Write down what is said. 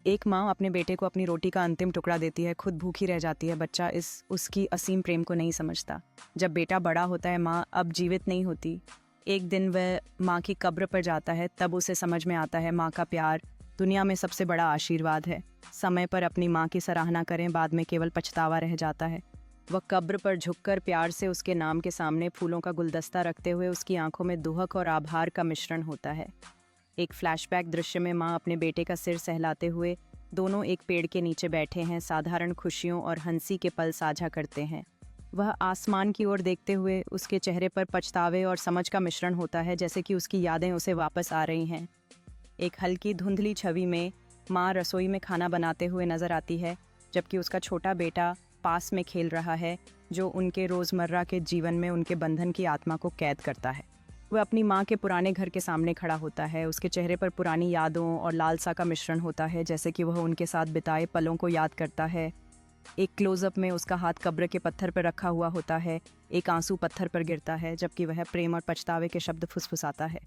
एक माँ अपने बेटे को अपनी रोटी का अंतिम टुकड़ा देती है, खुद भूखी रह जाती है। बच्चा इस उसकी असीम प्रेम को नहीं समझता। जब बेटा बड़ा होता है, माँ अब जीवित नहीं होती। एक दिन वह माँ की कब्र पर जाता है, तब उसे समझ में आता है माँ का प्यार दुनिया में सबसे बड़ा आशीर्वाद है। समय पर अपनी माँ की सराहना करें, बाद में केवल पछतावा रह जाता है। वह कब्र पर झुककर प्यार से उसके नाम के सामने फूलों का गुलदस्ता रखते हुए उसकी आंखों में दुहक और आभार का मिश्रण होता है। एक फ्लैशबैक दृश्य में माँ अपने बेटे का सिर सहलाते हुए दोनों एक पेड़ के नीचे बैठे हैं, साधारण खुशियों और हंसी के पल साझा करते हैं। वह आसमान की ओर देखते हुए उसके चेहरे पर पछतावे और समझ का मिश्रण होता है, जैसे कि उसकी यादें उसे वापस आ रही हैं। एक हल्की धुंधली छवि में माँ रसोई में खाना बनाते हुए नजर आती है, जबकि उसका छोटा बेटा पास में खेल रहा है, जो उनके रोज़मर्रा के जीवन में उनके बंधन की आत्मा को कैद करता है। वह अपनी माँ के पुराने घर के सामने खड़ा होता है। उसके चेहरे पर पुरानी यादों और लालसा का मिश्रण होता है, जैसे कि वह उनके साथ बिताए पलों को याद करता है। एक क्लोजअप में उसका हाथ कब्र के पत्थर पर रखा हुआ होता है। एक आंसू पत्थर पर गिरता है, जबकि वह प्रेम और पछतावे के शब्द फुसफुसाता है।